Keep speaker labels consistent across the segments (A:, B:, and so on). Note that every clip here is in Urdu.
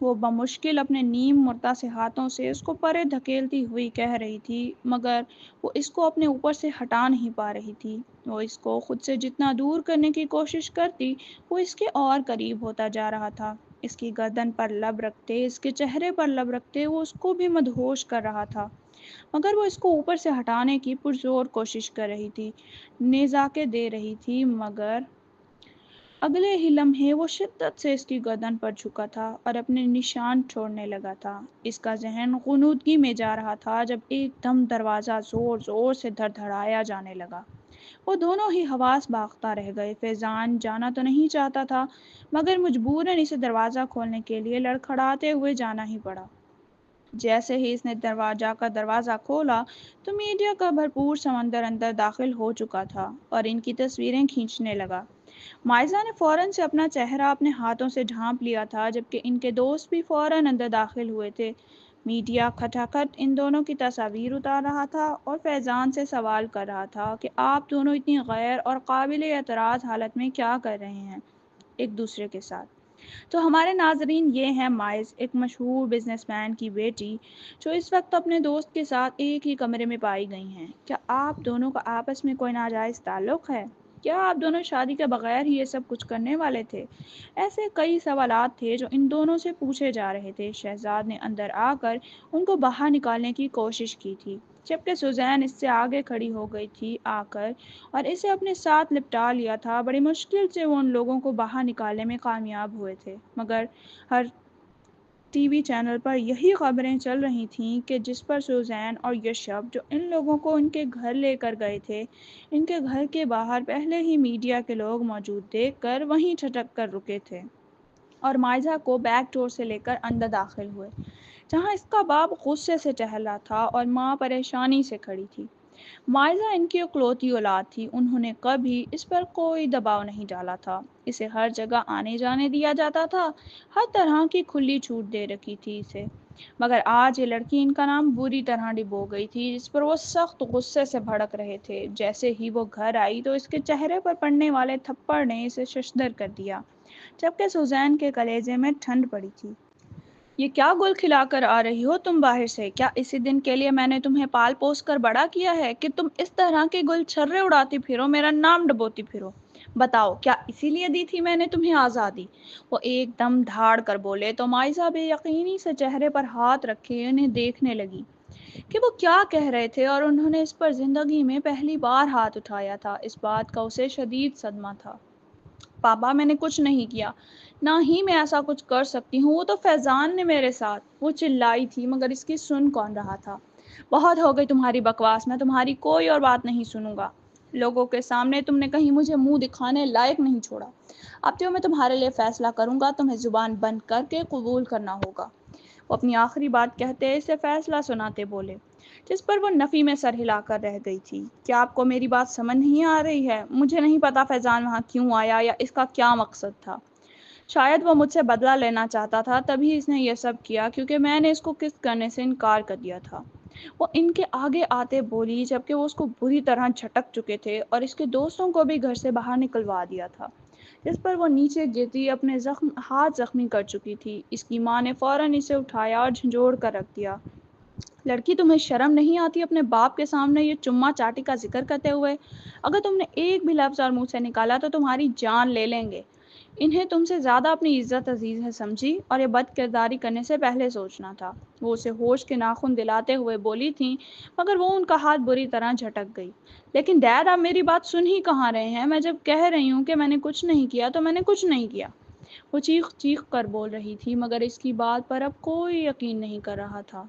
A: وہ بمشکل اپنے نیم مردہ سے ہاتھوں سے اس کو پرے دھکیلتی ہوئی کہہ رہی تھی، مگر وہ اس کو اپنے اوپر سے ہٹا نہیں پا رہی تھی۔ وہ اس کو خود سے جتنا دور کرنے کی کوشش کرتی، وہ اس کے اور قریب ہوتا جا رہا تھا۔ اس کی گردن پر لب رکھتے، اس کے چہرے پر لب رکھتے وہ اس کو بھی مدہوش کر رہا تھا، مگر وہ اس کو اوپر سے ہٹانے کی پرزور کوشش کر رہی تھی، نیزاکے دے رہی تھی، مگر اگلے ہی لمحے وہ شدت سے اس کی گردن پر جھکا تھا اور اپنے نشان چھوڑنے لگا تھا۔ اس کا ذہن غنودگی میں جا رہا تھا جب ایک دم دروازہ زور زور سے دھڑدھڑایا جانے لگا۔ وہ دونوں ہی حواس باختہ رہ گئے۔ فیضان جانا تو نہیں چاہتا تھا، مگر مجبوراً اسے دروازہ کھولنے کے لیے لڑکھڑاتے ہوئے جانا ہی پڑا۔ جیسے ہی اس نے دروازہ کھولا تو میڈیا کا بھرپور سمندر اندر داخل ہو چکا تھا اور ان کی تصویریں کھینچنے لگا۔ مائزہ نے فوراً سے اپنا چہرہ اپنے ہاتھوں سے ڈھانپ لیا تھا، جبکہ ان کے دوست بھی فوراً اندر داخل ہوئے تھے۔ میڈیا کھٹاکھٹ ان دونوں کی تصاویر اتار رہا تھا اور فیضان سے سوال کر رہا تھا کہ آپ دونوں اتنی غیر اور قابل اعتراض حالت میں کیا کر رہے ہیں ایک دوسرے کے ساتھ۔ تو ہمارے ناظرین، یہ ہے مائز، ایک مشہور بزنس مین کی بیٹی، جو اس وقت اپنے دوست کے ساتھ ایک ہی کمرے میں پائی گئی ہیں۔ کیا آپ دونوں کا آپس میں کوئی ناجائز تعلق ہے؟ کیا آپ دونوں شادی کے بغیر ہی یہ سب کچھ کرنے والے تھے؟ ایسے کئی سوالات تھے جو ان دونوں سے پوچھے جا رہے تھے۔ شہزاد نے اندر آ کر ان کو باہر نکالنے کی کوشش کی تھی، جبکہ سوزین اس سے آگے کھڑی ہو گئی تھی آ کر اور اسے اپنے ساتھ لپٹا لیا تھا۔ بڑی مشکل سے وہ ان لوگوں کو باہر نکالنے میں کامیاب ہوئے تھے، مگر ہر ٹی وی چینل پر یہی خبریں چل رہی تھیں کہ جس پر سوزین اور یشب، جو ان لوگوں کو ان کے گھر لے کر گئے تھے، ان کے گھر کے باہر پہلے ہی میڈیا کے لوگ موجود دیکھ کر وہیں ٹھٹک کر رکے تھے اور مائزہ کو بیک ڈور سے لے کر اندر داخل ہوئے، جہاں اس کا باپ غصے سے ٹہلا تھا اور ماں پریشانی سے کھڑی تھی۔ مائزہ ان کی اکلوتی اولاد تھی، انہوں نے کبھی اس پر کوئی دباؤ نہیں ڈالا تھا، اسے ہر جگہ آنے جانے دیا جاتا تھا، ہر طرح کی کھلی چھوٹ دے رکھی تھی اسے، مگر آج یہ لڑکی ان کا نام بری طرح ڈبو گئی تھی، جس پر وہ سخت غصے سے بھڑک رہے تھے۔ جیسے ہی وہ گھر آئی تو اس کے چہرے پر پڑنے والے تھپڑ نے اسے ششدر کر دیا، جبکہ سوزین کے کلیجے میں ٹھنڈ پڑی تھی۔ یہ کیا گل کھلا کر آ رہی ہو تم باہر سے؟ کیا اسی دن کے لیے میں نے تمہیں پال پوس کر بڑا کیا ہے کہ تم اس طرح کے گل چھرے اڑاتی پھرو، میرا نام ڈبوتی پھرو؟ بتاؤ، کیا اسی لیے دی تھی میں نے تمہیں آزادی؟ وہ ایک دم دھاڑ کر بولے تو مائزہ بے یقینی سے چہرے پر ہاتھ رکھے انہیں دیکھنے لگی کہ وہ کیا کہہ رہے تھے، اور انہوں نے اس پر زندگی میں پہلی بار ہاتھ اٹھایا تھا۔ اس بات کا اسے شدید صدمہ تھا۔ پاپا، میں نے کچھ نہیں کیا، نہ ہی میں ایسا کچھ کر سکتی ہوں، وہ تو فیضان نے میرے ساتھ، وہ چلائی تھی، مگر اس کی سن کون رہا تھا۔ بہت ہو گئی تمہاری بکواس، میں تمہاری کوئی اور بات نہیں سنوں گا۔ لوگوں کے سامنے تم نے کہیں مجھے منہ دکھانے لائق نہیں چھوڑا۔ اب جو میں تمہارے لیے فیصلہ کروں گا تمہیں زبان بند کر کے قبول کرنا ہوگا۔ وہ اپنی آخری بات کہتے اسے فیصلہ سناتے بولے، جس پر وہ نفی میں سر ہلا کر رہ گئی تھی۔ کیا آپ کو میری بات سمجھ نہیں آ رہی ہے؟ مجھے نہیں پتا فیضان وہاں کیوں آیا یا اس کا کیا مقصد تھا۔ شاید وہ مجھ سے بدلہ لینا چاہتا تھا، تبھی اس نے یہ سب کیا، کیونکہ میں نے اس کو کس کرنے سے انکار کر دیا تھا۔ وہ ان کے آگے آتے بولی، جبکہ وہ اس کو بری طرح جھٹک چکے تھے اور اس کے دوستوں کو بھی گھر سے باہر نکلوا دیا تھا، جس پر وہ نیچے گرتی اپنے ہاتھ زخمی کر چکی تھی۔ اس کی ماں نے فوراً اسے اٹھایا اور جھنجھوڑ کر رکھ دیا۔ لڑکی، تمہیں شرم نہیں آتی اپنے باپ کے سامنے یہ چما چاٹی کا ذکر کرتے ہوئے؟ اگر تم نے ایک بھی لفظ اور منہ سے نکالا تو تمہاری جان لے لیں گے۔ انہیں تم سے زیادہ اپنی عزت عزیز ہے سمجھی، اور یہ بد کرداری کرنے سے پہلے سوچنا تھا۔ وہ اسے ہوش کے ناخن دلاتے ہوئے بولی تھیں، مگر وہ ان کا ہاتھ بری طرح جھٹک گئی۔ لیکن ڈیڈ، آپ میری بات سن ہی کہاں رہے ہیں؟ میں جب کہہ رہی ہوں کہ میں نے کچھ نہیں کیا تو میں نے کچھ نہیں کیا۔ وہ چیخ چیخ کر بول رہی تھی، مگر اس کی بات پر اب کوئی یقین نہیں کر رہا تھا۔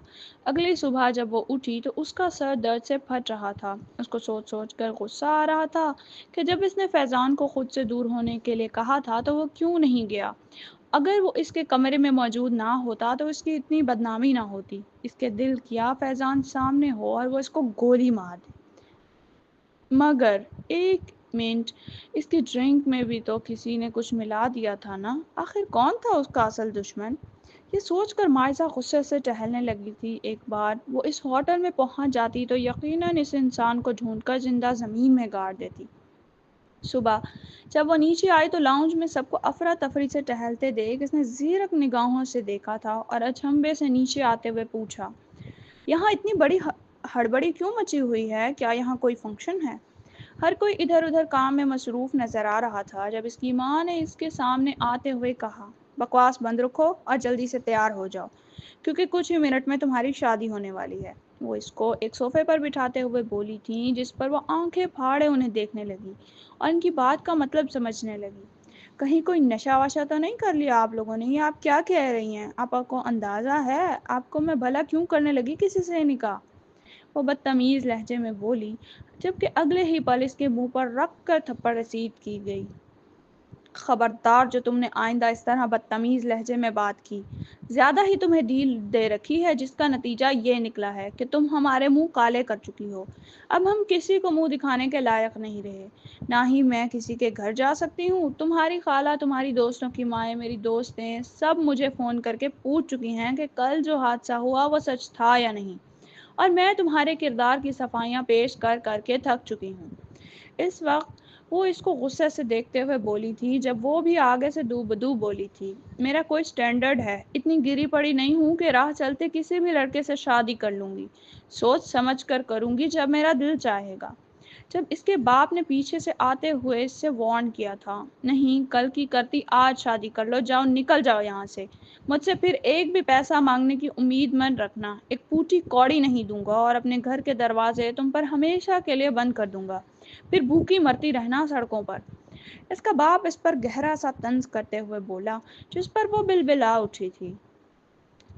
A: اگلی صبح جب وہ اٹھی تو اس کا سر درد سے پھٹ رہا تھا۔ اس کو سوچ سوچ کر غصہ آ رہا تھا کہ جب اس نے فیضان کو خود سے دور ہونے کے لیے کہا تھا تو وہ کیوں نہیں گیا۔ اگر وہ اس کے کمرے میں موجود نہ ہوتا تو اس کی اتنی بدنامی نہ ہوتی۔ اس کے دل کیا فیضان سامنے ہو اور وہ اس کو گولی مار دے۔ مگر ایک منٹ، اس کی ڈرنک میں بھی تو کسی نے کچھ ملا دیا تھا نا؟ آخر کون تھا اس کا اصل دشمن؟ یہ سوچ کر مائزہ غصے سے ٹہلنے لگی تھی۔ ایک بار وہ اس ہوٹل میں پہنچ جاتی تو یقیناً اس انسان کو ڈھونڈ کر زندہ زمین میں گاڑ دیتی۔ صبح جب وہ نیچے آئی تو لاؤنج میں سب کو افراتفری سے ٹہلتے دیکھ اس نے زیرک نگاہوں سے دیکھا تھا اور اچنبے سے نیچے آتے ہوئے پوچھا، یہاں اتنی بڑی ہڑبڑی کیوں مچی ہوئی ہے؟ کیا یہاں کوئی فنکشن ہے؟ ہر کوئی ادھر ادھر کام میں مصروف نظر آ رہا تھا جب اس کی ماں نے اس کے سامنے آتے ہوئے کہا، بکواس بند رکھو اور جلدی سے تیار ہو جاؤ کیونکہ کچھ ہی منٹ میں تمہاری شادی ہونے والی ہے۔ وہ اس کو ایک صوفے پر بٹھاتے ہوئے بولی تھی جس پر وہ آنکھیں پھاڑے انہیں دیکھنے لگی اور ان کی بات کا مطلب سمجھنے لگی۔ کہیں کوئی نشہ وشا تو نہیں کر لیا آپ لوگوں نے؟ یہ آپ کیا کہہ رہی ہیں؟ آپ کو اندازہ ہے آپ کو میں بھلا کیوں کرنے لگی کسی سے نکاح؟ وہ بدتمیز لہجے میں بولی، جبکہ اگلے ہی پل اس کے منہ پر رکھ کر تھپڑ رسید کی گئی۔ خبردار جو تم نے آئندہ اس طرح بدتمیز لہجے میں بات کی، زیادہ ہی تمہیں ڈھیل دے رکھی ہے جس کا نتیجہ یہ نکلا ہے کہ تم ہمارے منہ کالے کر چکی ہو۔ اب ہم کسی کو منہ دکھانے کے لائق نہیں رہے، نہ ہی میں کسی کے گھر جا سکتی ہوں۔ تمہاری خالہ، تمہاری دوستوں کی مائیں، میری دوستیں سب مجھے فون کر کے پوچھ چکی ہیں کہ کل جو حادثہ ہوا وہ سچ تھا یا نہیں، اور میں تمہارے کردار کی صفائیاں پیش کر کر کے تھک چکی ہوں۔ اس وقت وہ اس کو غصے سے دیکھتے ہوئے بولی تھی جب وہ بھی آگے سے دو بدو بولی تھی، میرا کوئی سٹینڈرڈ ہے، اتنی گری پڑی نہیں ہوں کہ راہ چلتے کسی بھی لڑکے سے شادی کر لوں گی، سوچ سمجھ کر کروں گی جب میرا دل چاہے گا۔ جب اس کے باپ نے پیچھے سے آتے ہوئے اس سے وارن کیا تھا، نہیں کل کی کرتی آج شادی کر لو، جاؤ نکل جاؤ یہاں سے، مجھ سے پھر ایک بھی پیسہ مانگنے کی امید مت رکھنا، ایک پوٹی کوڑی نہیں دوں گا اور اپنے گھر کے دروازے تم پر ہمیشہ کے لیے بند کر دوں گا، پھر بھوکی مرتی رہنا سڑکوں پر۔ اس کا باپ اس پر گہرا سا طنز کرتے ہوئے بولا جس پر وہ بلبلا اٹھی تھی۔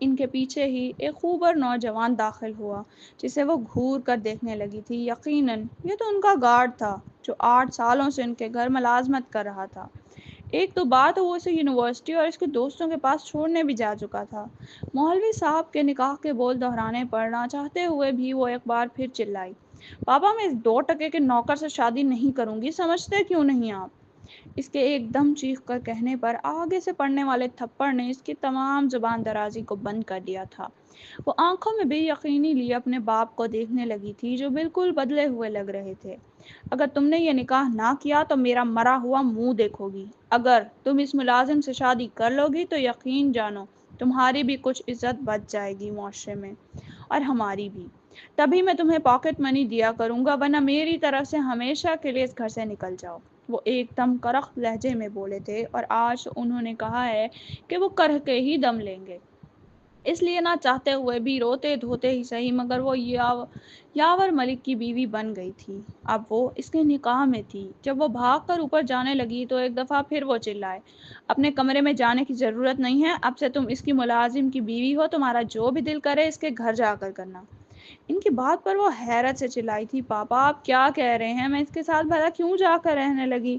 A: ان کے پیچھے ہی ایک خوبر نوجوان داخل ہوا جسے وہ گھور کر دیکھنے لگی تھی۔ یقیناً یہ تو ان کا گارڈ تھا جو 8 سالوں سے ان کے گھر ملازمت کر رہا تھا۔ ایک تو بات وہ اسے یونیورسٹی اور اس کے دوستوں کے پاس چھوڑنے بھی جا چکا تھا۔ مولوی صاحب کے نکاح کے بول دہرانے پر نہ چاہتے ہوئے بھی وہ ایک بار پھر چلائی، پاپا میں اس 2 ٹکے کے نوکر سے شادی نہیں کروں گی، سمجھتے کیوں نہیں آپ؟ اس کے ایک دم چیخ کر کہنے پر آگے سے پڑنے والے تھپڑ نے اس کی تمام زبان درازی کو بند کر دیا تھا۔ وہ آنکھوں میں بے یقینی لیے اپنے باپ کو دیکھنے لگی تھی جو بالکل بدلے ہوئے لگ رہے تھے۔ اگر تم نے یہ نکاح نہ کیا تو میرا مرا ہوا منہ دیکھو گی، اگر تم اس ملازم سے شادی کر لو گی تو یقین جانو تمہاری بھی کچھ عزت بچ جائے گی معاشرے میں، اور ہماری بھی، تبھی میں تمہیں پاکٹ منی دیا کروں گا، ورنہ میری طرف سے ہمیشہ کے لیے اس گھر سے نکل جاؤ۔ وہ ایک دم کرخت لہجے میں بولے تھے اور آج انہوں نے کہا ہے کہ وہ کرہ کے ہی دم لیں گے، اس لیے نہ چاہتے ہوئے بھی روتے دھوتے ہی صحیح مگر وہ یاور ملک کی بیوی بن گئی تھی۔ اب وہ اس کے نکاح میں تھی۔ جب وہ بھاگ کر اوپر جانے لگی تو ایک دفعہ پھر وہ چلائے، اپنے کمرے میں جانے کی ضرورت نہیں ہے، اب سے تم اس کی ملازم کی بیوی ہو، تمہارا جو بھی دل کرے اس کے گھر جا کر کرنا۔ ان کی بات پر وہ حیرت سے چلائی تھی، پاپا آپ کیا کہہ رہے ہیں؟ میں اس کے ساتھ بھلا کیوں جا کر رہنے لگی؟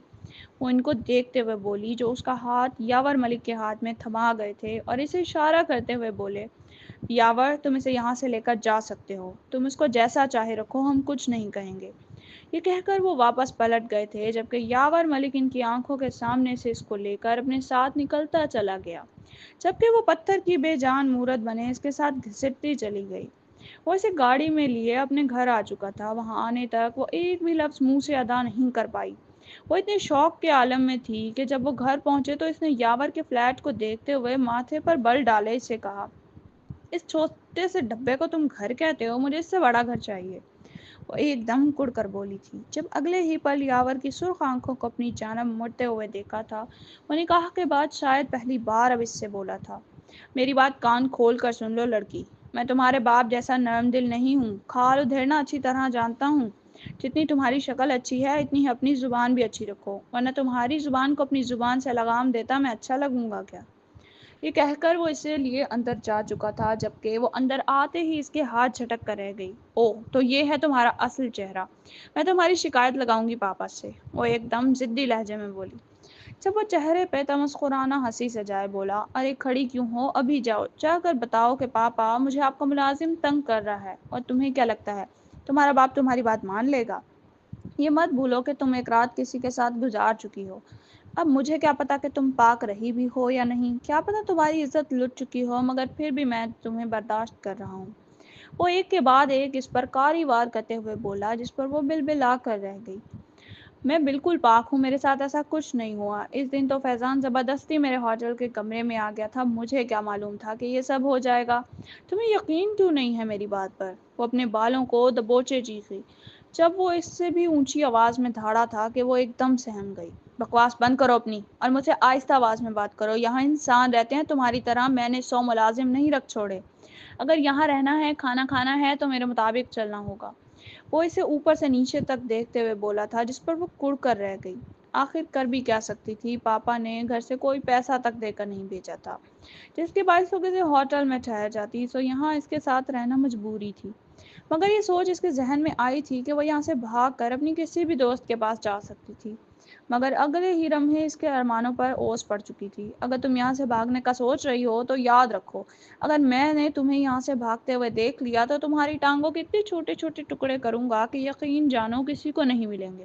A: وہ ان کو دیکھتے ہوئے بولی جو اس کا ہاتھ یاور ملک کے ہاتھ میں تھما گئے تھے اور اسے اشارہ کرتے ہوئے بولے، یاور تم اسے یہاں سے لے کر جا سکتے ہو، تم اس کو جیسا چاہے رکھو، ہم کچھ نہیں کہیں گے۔ یہ کہہ کر وہ واپس پلٹ گئے تھے جبکہ یاور ملک ان کی آنکھوں کے سامنے سے اس کو لے کر اپنے ساتھ نکلتا چلا گیا، جبکہ وہ پتھر کی بے جان مورت بنے اس کے ساتھ گھسٹتی چلی گئی۔ وہ اسے گاڑی میں لیے اپنے گھر آ چکا تھا۔ وہاں آنے تک وہ ایک بھی لفظ منہ سے ادا نہیں کر پائی۔ وہ اتنے شوق کے عالم میں تھی کہ جب وہ گھر پہنچے تو اس نے یاور کے فلیٹ کو دیکھتے ہوئے ماتھے پر بل ڈالے اس سے کہا، اس چھوٹے سے ڈبے کو تم گھر کہتے ہو؟ مجھے اس سے بڑا گھر چاہیے۔ وہ ایک دم کڑ کر بولی تھی۔ جب اگلے ہی پل یاور کی سرخ آنکھوں کو اپنی جانب مڑتے ہوئے دیکھا تھا، وہ نکاح کے بعد شاید پہلی بار اب اس سے بولا تھا، میری بات کان کھول کر سن لو لڑکی، میں تمہارے باپ جیسا نرم دل نہیں ہوں، کھال ادھیڑنا اچھی طرح جانتا ہوں۔ جتنی تمہاری شکل اچھی ہے اتنی ہی اپنی زبان بھی اچھی رکھو، ورنہ تمہاری زبان کو اپنی زبان سے لگام دیتا میں اچھا لگوں گا کیا؟ یہ کہہ کر وہ اسے لیے اندر جا چکا تھا جبکہ وہ اندر آتے ہی اس کے ہاتھ جھٹک کر رہ گئی۔ او تو یہ ہے تمہارا اصل چہرہ، میں تمہاری شکایت لگاؤں گی پاپا سے، وہ ایک دم ضدی لہجے میں بولی۔ جب وہ چہرے پہ تمسخرانہ ہنسی سجائے بولا، ارے کھڑی کیوں ہو، ابھی جاؤ جا کر بتاؤ کہ پاپا مجھے آپ کا ملازم تنگ کر رہا ہے، اور تمہیں کیا لگتا ہے تمہارا باپ تمہاری بات مان لے گا؟ یہ مت بھولو کہ تم ایک رات کسی کے ساتھ گزار چکی ہو، اب مجھے کیا پتا کہ تم پاک رہی بھی ہو یا نہیں، کیا پتا تمہاری عزت لٹ چکی ہو، مگر پھر بھی میں تمہیں برداشت کر رہا ہوں۔ وہ ایک کے بعد ایک اس پر کاری وار کرتے ہوئے بولا جس پر وہ بلبلا کر رہ گئی۔ میں بالکل پاک ہوں، میرے ساتھ ایسا کچھ نہیں ہوا۔ اس دن تو فیضان زبردستی میرے ہوٹل کے کمرے میں آ گیا تھا، مجھے کیا معلوم تھا کہ یہ سب ہو جائے گا۔ تمہیں یقین کیوں نہیں ہے میری بات پر؟ وہ اپنے بالوں کو دبوچے چیخی جب وہ اس سے بھی اونچی آواز میں دھاڑا تھا کہ وہ ایک دم سہم گئی۔ بکواس بند کرو اپنی، اور مجھ سے آہستہ آواز میں بات کرو۔ یہاں انسان رہتے ہیں تمہاری طرح، میں نے 100 ملازم نہیں رکھ چھوڑے۔ اگر یہاں رہنا ہے، کھانا کھانا ہے تو میرے مطابق چلنا ہوگا۔ وہ اسے اوپر سے نیچے تک دیکھتے ہوئے بولا تھا، جس پر وہ کڑ کر رہ گئی۔ آخر کر بھی کیا سکتی تھی، پاپا نے گھر سے کوئی پیسہ تک دے کر نہیں بھیجا تھا، جس کے باعث وہ کسی ہوٹل میں ٹھہر جاتی، سو یہاں اس کے ساتھ رہنا مجبوری تھی۔ مگر یہ سوچ اس کے ذہن میں آئی تھی کہ وہ یہاں سے بھاگ کر اپنی کسی بھی دوست کے پاس جا سکتی تھی، مگر اگلے ہی لمحے اس کے ارمانوں پر اوس پڑ چکی تھی۔ اگر تم یہاں سے بھاگنے کا سوچ رہی ہو تو یاد رکھو، اگر میں نے تمہیں یہاں سے بھاگتے ہوئے دیکھ لیا تو تمہاری ٹانگوں کے اتنے چھوٹے چھوٹے ٹکڑے کروں گا کہ یقین جانو کسی کو نہیں ملیں گے۔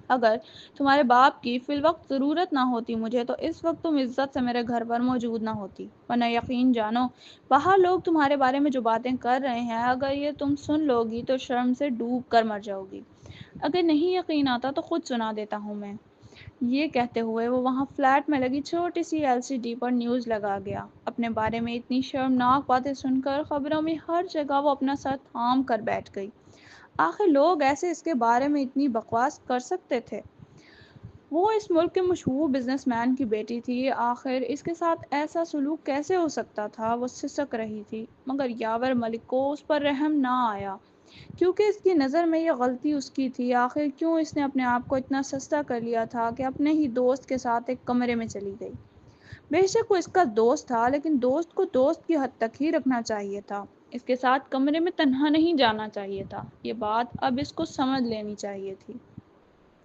A: اگر تمہارے باپ کی فی الوقت ضرورت نہ ہوتی مجھے، تو اس وقت تم عزت سے میرے گھر پر موجود نہ ہوتی، ورنہ یقین جانو باہر لوگ تمہارے بارے میں جو باتیں کر رہے ہیں، اگر یہ تم سن لو گی تو شرم سے ڈوب کر مر جاؤ گی۔ اگر نہیں یقین آتا تو خود سنا دیتا ہوں میں۔ یہ کہتے ہوئے وہ وہاں فلیٹ میں لگی چھوٹی سی LCD پر نیوز لگا گیا۔ اپنے بارے میں اتنی شرمناک باتیں سن کر خبروں میں ہر جگہ وہ اپنا سر تھام کر بیٹھ گئی۔ آخر لوگ ایسے اس کے بارے میں اتنی بکواس کر سکتے تھے؟ وہ اس ملک کے مشہور بزنس مین کی بیٹی تھی، آخر اس کے ساتھ ایسا سلوک کیسے ہو سکتا تھا؟ وہ سسک رہی تھی، مگر یاور ملک کو اس پر رحم نہ آیا، کیونکہ اس کی نظر میں یہ غلطی اس کی تھی۔ آخر کیوں اس نے اپنے آپ کو اتنا سستا کر لیا تھا کہ اپنے ہی دوست کے ساتھ ایک کمرے میں چلی گئی؟ بے شک وہ اس کا دوست تھا، لیکن دوست کو دوست کی حد تک ہی رکھنا چاہیے تھا، اس کے ساتھ کمرے میں تنہا نہیں جانا چاہیے تھا۔ یہ بات اب اس کو سمجھ لینی چاہیے تھی۔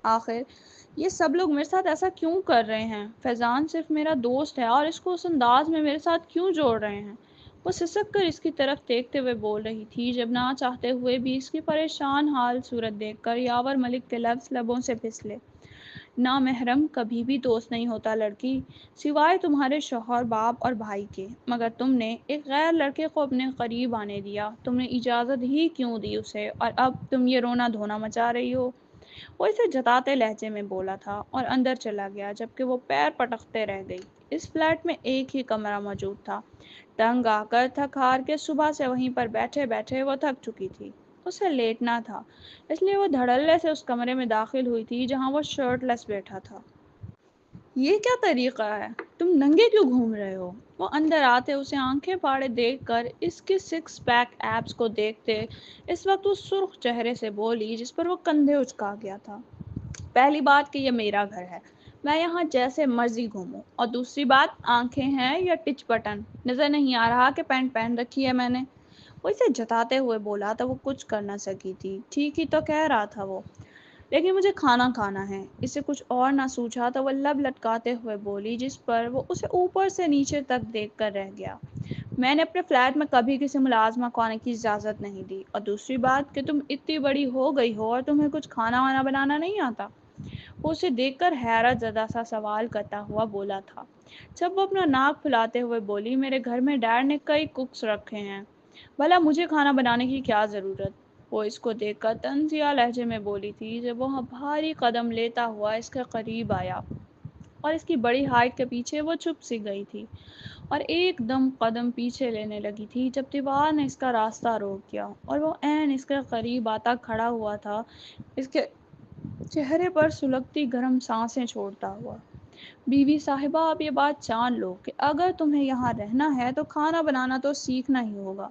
A: آخر یہ سب لوگ میرے ساتھ ایسا کیوں کر رہے ہیں؟ فیضان صرف میرا دوست ہے، اور اس کو اس انداز میں میرے ساتھ کیوں جوڑ رہے ہیں؟ وہ سسک کر اس کی طرف دیکھتے ہوئے بول رہی تھی، جب نہ چاہتے ہوئے بھی اس کی پریشان حال صورت دیکھ کر یاور ملک کے لفظ لبوں سے پھسلے۔ نامحرم کبھی بھی دوست نہیں ہوتا لڑکی، سوائے تمہارے شوہر، باپ اور بھائی کے۔ مگر تم نے ایک غیر لڑکے کو اپنے قریب آنے دیا، تم نے اجازت ہی کیوں دی اسے، اور اب تم یہ رونا دھونا مچا رہی ہو؟ وہ اسے جتاتے لہجے میں بولا تھا اور اندر چلا گیا، جبکہ وہ پیر پٹکتے رہ گئی۔ اس فلیٹ میں ایک ہی کمرہ موجود تھا۔ تنگ آ کر تھک ہار کے صبح سے وہیں پر بیٹھے بیٹھے وہ تھک چکی تھی۔ اسے لیٹنا تھا، اس لیے وہ دھڑلے سے اس کمرے میں داخل ہوئی تھی جہاں وہ شرٹ لیس بیٹھا تھا۔ یہ کیا طریقہ ہے؟ تم ننگے کیوں گھوم رہے ہو؟ وہ اندر آتے اسے آنکھیں پھاڑے دیکھ کر اس کے سکس پیک ایبس کو دیکھتے اس وقت وہ سرخ چہرے سے بولی، جس پر وہ کندھے اچکا گیا تھا۔ پہلی بات کہ یہ میرا گھر ہے، میں یہاں جیسے مرضی گھوموں، اور دوسری بات، آنکھیں ہیں یا ٹچ بٹن، نظر نہیں آ رہا کہ پینٹ پہن رکھی ہے میں نے؟ وہ اسے جتاتے ہوئے بولا تو وہ کچھ کر نہ سکی تھی، ٹھیک ہی تو کہہ رہا تھا وہ، لیکن مجھے کھانا کھانا ہے۔ اسے کچھ اور نہ سوچا تو وہ لب لٹکاتے ہوئے بولی، جس پر وہ اسے اوپر سے نیچے تک دیکھ کر رہ گیا۔ میں نے اپنے فلیٹ میں کبھی کسی ملازمہ کو آنے کی اجازت نہیں دی، اور دوسری بات کہ تم اتنی بڑی ہو گئی ہو اور تمہیں کچھ کھانا وانا بنانا نہیں آتا؟ وہ اسے دیکھ کر حیرت زدہ سا سوال کرتا ہوا بولا تھا، جب وہ اپنا ناک پھلاتے ہوئے بولی، میرے گھر میں ڈیڈ نے کئی کوکس رکھے ہیں، بھلا مجھے کھانا بنانے کی کیا ضرورت؟ وہ اس کو دیکھ کر طنزیہ لہجے میں بولی تھی، جب وہ بھاری قدم لیتا ہوا اس کے قریب آیا، اور اس کی بڑی ہائٹ کے پیچھے وہ چھپ سی گئی تھی، اور ایک دم قدم پیچھے لینے لگی تھی جب دیوار نے اس کا راستہ روک دیا، اور وہ عین اس کے قریب آتا کھڑا ہوا تھا، اس کے چہرے پر سلگتی گرم سانسیں چھوڑتا ہوا۔ بیوی صاحبہ، آپ یہ بات جان لو کہ اگر تمہیں یہاں رہنا ہے تو کھانا بنانا تو سیکھنا ہی ہوگا،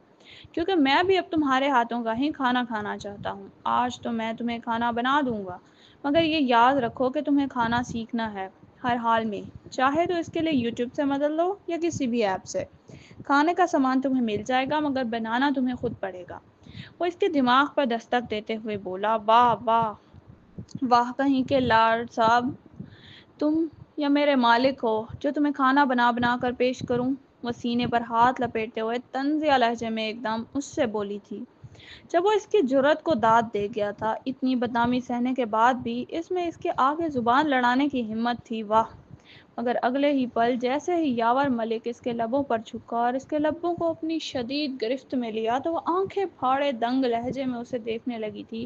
A: کیونکہ میں بھی اب تمہارے ہاتھوں کا ہی کھانا کھانا چاہتا ہوں۔ آج تو میں تمہیں کھانا بنا دوں گا، مگر یہ یاد رکھو کہ تمہیں کھانا سیکھنا ہے ہر حال میں، چاہے تو اس کے لیے یوٹیوب سے مدد لو یا کسی بھی ایپ سے۔ کھانے کا سامان تمہیں مل جائے گا، مگر بنانا تمہیں خود پڑے گا۔ وہ اس کے دماغ پر دستک دیتے ہوئے بولا، واہ واہ واہ، کہیں کے لارڈ صاحب، تم یا میرے مالک ہو جو تمہیں کھانا بنا بنا کر پیش کروں؟ وہ سینے پر ہاتھ لپیٹتے ہوئے طنزیہ لہجے میں ایک دم اس سے بولی تھی، جب وہ اس کی جرأت کو داد دے گیا تھا۔ اتنی بدنامی سہنے کے بعد بھی اس میں اس کے آگے زبان لڑانے کی ہمت تھی، واہ! مگر اگلے ہی پل جیسے ہی یاور ملک اس کے لبوں پر جھکا اور اس کے لبوں کو اپنی شدید گرفت میں لیا تو وہ آنکھیں پھاڑے دنگ لہجے میں اسے دیکھنے لگی تھی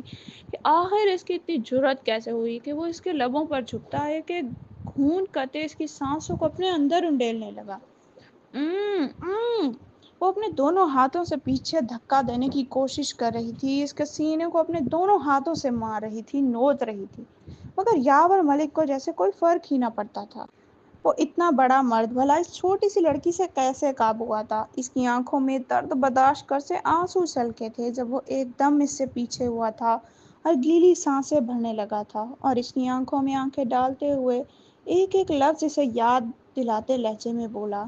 A: کہ آخر اس کی اتنی جرأت کیسے ہوئی کہ وہ اس کے لبوں پر جھکتا ہے کہ خون قطع اس کی سانسوں کو اپنے اندر انڈیلنے لگا۔ وہ اپنے دونوں ہاتھوں سے پیچھے دھکا دینے کی کوشش کر رہی تھی، اس کے سینے کو اپنے دونوں ہاتھوں سے مار رہی تھی، نوچ رہی تھی، مگر یاور ملک کو جیسے کوئی فرق ہی نہ پڑتا تھا۔ وہ اتنا بڑا مرد بھلا اس چھوٹی سی لڑکی سے کیسے قابو آتا؟ اس کی آنکھوں میں درد برداشت کر سے آنسو چھلکے تھے جب وہ ایک دم اس سے پیچھے ہوا تھا اور گیلی سانسیں بھرنے لگا تھا، اور اس کی آنکھوں میں آنکھیں ڈالتے ہوئے ایک ایک لفظ اسے یاد دلاتے لہجے میں بولا،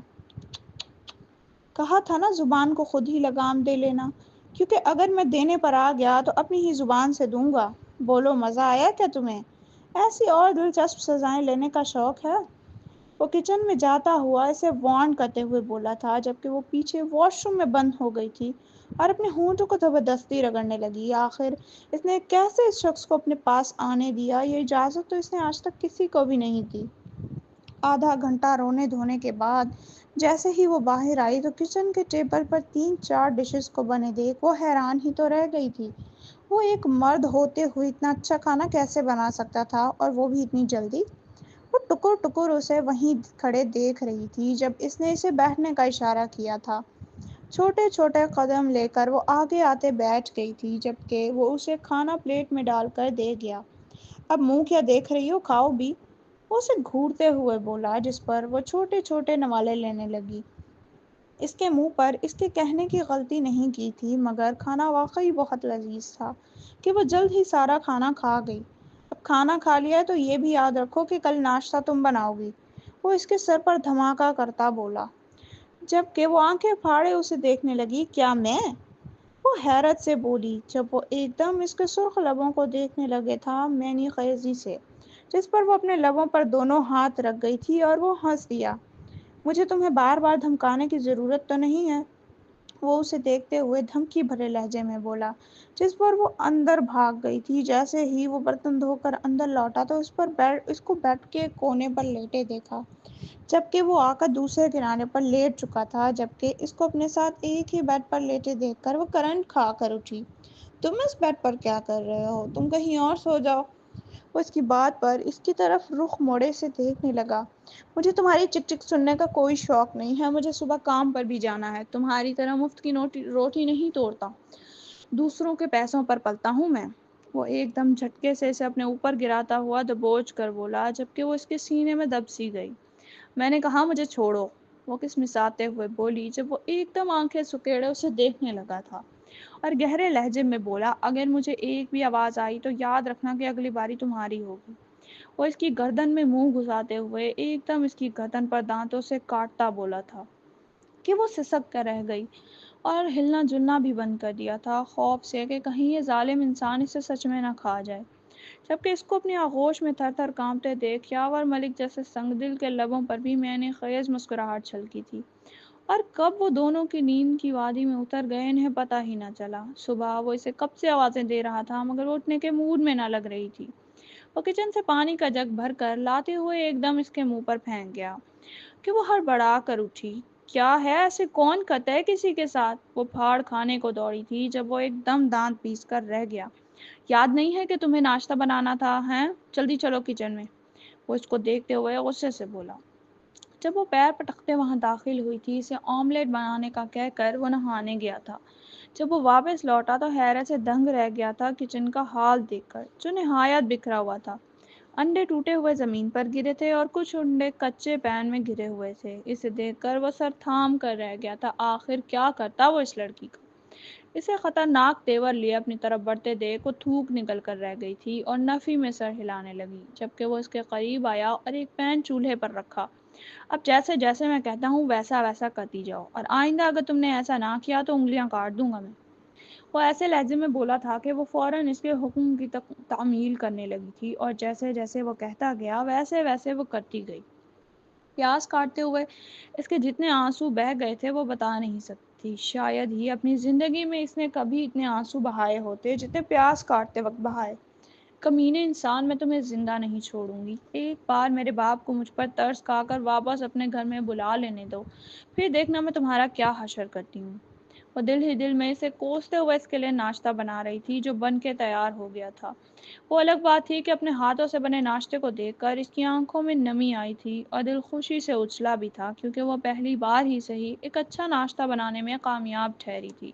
A: کہا تھا نا زبان کو خود ہی لگام دے لینا، کیونکہ اگر میں دینے پر آ گیا تو اپنی ہی زبان سے دوں گا۔ بولو، مزہ آیا کیا تمہیں؟ ایسی اور دلچسپ سزائیں لینے کا شوق ہے؟ وہ کچن میں جاتا ہوا اسے وارن کرتے ہوئے بولا تھا جبکہ وہ پیچھے واش روم میں بند ہو گئی تھی اور اپنے ہونٹوں کو زبردستی رگڑنے لگی۔ آخر اس نے کیسے اس شخص کو اپنے پاس آنے دیا؟ یہ اجازت تو اس نے آج تک کسی کو بھی نہیں دی۔ آدھا گھنٹہ رونے دھونے کے بعد جیسے ہی وہ باہر آئی تو کچن کے ٹیبل پر 3-4 ڈشز کو بنے دیکھ وہ حیران ہی تو رہ گئی تھی۔ وہ ایک مرد ہوتے ہوئے اتنا اچھا کھانا کیسے بنا سکتا تھا، اور وہ بھی اتنی جلدی؟ وہ ٹکر ٹکر اسے وہیں کھڑے دیکھ رہی تھی جب اس نے اسے بیٹھنے کا اشارہ کیا تھا۔ چھوٹے چھوٹے قدم لے کر وہ آگے آتے بیٹھ گئی تھی جبکہ وہ اسے کھانا پلیٹ میں ڈال کر دے گیا۔ اب منہ کیا دیکھ رہی ہو، کھاؤ بھی، وہ اسے گھورتے ہوئے بولا، جس پر وہ چھوٹے چھوٹے نوالے لینے لگی۔ اس کے منہ پر اس کے کہنے کی غلطی نہیں کی تھی، مگر کھانا واقعی بہت لذیذ تھا کہ وہ جلد ہی سارا کھانا کھا گئی۔ اب کھانا کھا لیا ہے تو یہ بھی یاد رکھو کہ کل ناشتہ تم بناؤ گی، وہ اس کے سر پر دھماکہ کرتا بولا، جبکہ وہ آنکھیں پھاڑے اسے دیکھنے لگی۔ کیا میں؟ وہ حیرت سے بولی جب وہ ایک دم اس کے سرخ لبوں کو دیکھنے لگے تھا معنی خیزی سے، جس پر وہ اپنے لبوں پر دونوں ہاتھ رکھ گئی تھی، اور وہ ہنس دیا۔ مجھے تمہیں بار بار دھمکانے کی ضرورت تو نہیں ہے، وہ اسے دیکھتے ہوئے دھمکی بھرے لہجے میں بولا، جس پر وہ اندر بھاگ گئی تھی۔ جیسے ہی وہ برتن دھو کر اندر لوٹا تو اس کو بیڈ کے کونے پر لیٹے دیکھا، جبکہ وہ آ کر دوسرے کنارے پر لیٹ چکا تھا، جبکہ اس کو اپنے ساتھ ایک ہی بیڈ پر لیٹے دیکھ کر وہ کرنٹ کھا کر اٹھی۔ تم اس بیڈ پر کیا کر رہے ہو؟ تم کہیں اور سو جاؤ۔ وہ اس کی بات پر اس کی طرف رخ موڑے سے دیکھنے لگا۔ مجھے تمہاری چک چک سننے کا کوئی شوق نہیں ہے، مجھے صبح کام پر بھی جانا ہے، تمہاری طرح مفت کی روٹی نہیں توڑتا، دوسروں کے پیسوں پر پلتا ہوں میں۔ وہ ایک دم جھٹکے سے اسے اپنے اوپر گراتا ہوا دبوچ کر بولا، جبکہ وہ اس کے سینے میں دب سی گئی۔ میں نے کہا مجھے چھوڑو، وہ کسمساتے ہوئے بولی جب وہ ایک دم آنکھیں سکیڑے اسے دیکھنے لگا تھا، اور گہرے لہجے میں بولا، اگر مجھے ایک بھی آواز آئی تو یاد رکھنا کہ اگلی باری تمہاری ہوگی۔ وہ اس کی گردن میں منہ گھساتے ہوئے ایک دم اس کی گردن پر دانتوں سے کاٹتا بولا تھا کہ وہ سسک کر رہ گئی اور ہلنا جلنا بھی بند کر دیا تھا، خوف سے کہ کہیں یہ ظالم انسان اسے سچ میں نہ کھا جائے۔ جبکہ اس کو اپنی آغوش میں تھر تھر کانپتے دیکھ یاور ملک جیسے سنگ دل کے لبوں پر بھی میں نے خیز مسکراہٹ چھلکی تھی، اور کب وہ دونوں کی نیند کی وادی میں اتر گئے انہیں پتہ ہی نہ چلا۔ صبح وہ اسے کب سے آوازیں دے رہا تھا مگر وہ اٹھنے کے موڈ میں نہ لگ رہی تھی۔ وہ کچن سے پانی کا جگ بھر کر لاتے ہوئے ایک دم اس کے منہ پر پھینک گیا کہ وہ ہڑبڑا کر اٹھی۔ کیا ہے، ایسے کون کرتا ہے کسی کے ساتھ؟ وہ پھاڑ کھانے کو دوڑی تھی جب وہ ایک دم دانت پیس کر رہ گیا۔ یاد نہیں ہے کہ تمہیں ناشتہ بنانا تھا ہیں؟ جلدی چلو کچن میں، وہ اس کو دیکھتے ہوئے غصے سے بولا۔ جب وہ پیر پٹکتے وہاں داخل ہوئی تھی اسے آملیٹ بنانے کا کہہ کر وہ نہانے گیا تھا۔ جب وہ واپس لوٹا تو حیرت سے دنگ رہ گیا تھا کچن کا حال دیکھ کر، جو نہایت بکھرا ہوا تھا۔ انڈے ٹوٹے ہوئے زمین پر گرے تھے اور کچھ انڈے کچے پین میں گرے ہوئے تھے۔ اسے دیکھ کر وہ سر تھام کر رہ گیا تھا۔ آخر کیا کرتا وہ اس لڑکی کا؟ اسے خطرناک تیور لیے اپنی طرف بڑھتے دیکھ وہ تھوک نکل کر رہ گئی تھی اور نفی میں سر ہلانے لگی، جبکہ وہ اس کے قریب آیا اور ایک پین چولہے پر رکھا۔ اب جیسے جیسے میں کہتا ہوں ویسا ویسا کرتی جاؤ، اور آئندہ اگر تم نے ایسا نہ کیا تو انگلیاں کاٹ دوں گا میں۔ وہ ایسے لہجے میں بولا تھا کہ وہ فوراً اس کے حکم کی تعمیل کرنے لگی تھی، اور جیسے جیسے وہ کہتا گیا ویسے ویسے وہ کرتی گئی۔ پیاز کاٹتے ہوئے اس کے جتنے آنسو بہہ گئے تھے وہ بتا نہیں سکتی۔ شاید ہی اپنی زندگی میں اس نے کبھی اتنے آنسو بہائے ہوتے جتنے پیاز کاٹتے وقت بہائے۔ کمینے انسان، میں تمہیں زندہ نہیں چھوڑوں گی۔ ایک بار میرے باپ کو مجھ پر ترس کھا کر واپس اپنے گھر میں بلا لینے دو، پھر دیکھنا میں تمہارا کیا حشر کرتی ہوں۔ وہ دل ہی دل میں اسے کوستے ہوئے اس کے لیے ناشتہ بنا رہی تھی جو بن کے تیار ہو گیا تھا۔ وہ الگ بات تھی کہ اپنے ہاتھوں سے بنے ناشتے کو دیکھ کر اس کی آنکھوں میں نمی آئی تھی اور دل خوشی سے اچھلا بھی تھا، کیونکہ وہ پہلی بار ہی صحیح ایک اچھا ناشتہ بنانے میں کامیاب ٹھہری تھی۔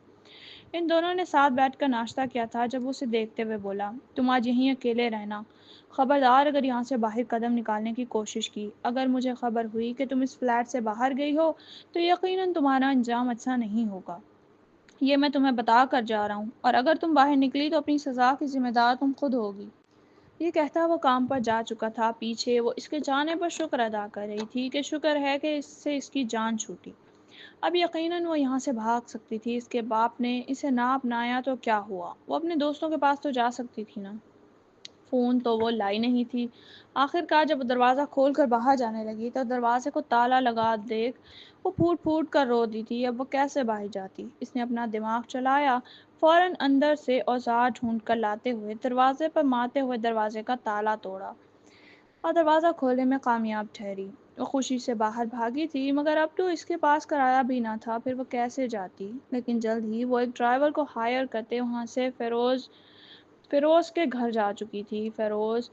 A: ان دونوں نے ساتھ بیٹھ کر ناشتہ کیا تھا جب وہ اسے دیکھتے ہوئے بولا، تم آج یہیں اکیلے رہنا، خبردار اگر یہاں سے باہر قدم نکالنے کی کوشش کی، اگر مجھے خبر ہوئی کہ تم اس فلیٹ سے باہر گئی ہو تو یقیناً تمہارا انجام اچھا نہیں ہوگا۔ یہ میں تمہیں بتا کر جا رہا ہوں، اور اگر تم باہر نکلی تو اپنی سزا کی ذمہ دار تم خود ہوگی۔ یہ کہتا وہ کام پر جا چکا تھا۔ پیچھے وہ اس کے جانے پر شکر ادا کر رہی تھی کہ شکر ہے کہ اس سے اس کی جان چھوٹی۔ اب یقیناً وہ یہاں سے بھاگ سکتی تھی، اس کے باپ نے اسے نہ اپنایا تو کیا ہوا، وہ اپنے دوستوں کے پاس تو جا سکتی تھی نا۔ فون تو وہ لائی نہیں تھی۔ آخر کار جب وہ دروازہ کھول کر باہر جانے لگی تو دروازے کو تالا لگا دیکھ وہ پھوٹ پھوٹ کر رو دی تھی۔ اب وہ کیسے باہر جاتی؟ اس نے اپنا دماغ چلایا، فوراً اندر سے اوزار ڈھونڈ کر لاتے ہوئے دروازے پر مارتے ہوئے دروازے کا تالا توڑا اور دروازہ کھولنے میں کامیاب ٹھہری۔ وہ خوشی سے باہر بھاگی تھی، مگر اب تو اس کے پاس کرایہ بھی نہ تھا، پھر وہ کیسے جاتی؟ لیکن جلد ہی وہ ایک ڈرائیور کو ہائر کرتے وہاں سے فیروز کے گھر جا چکی تھی۔ فیروز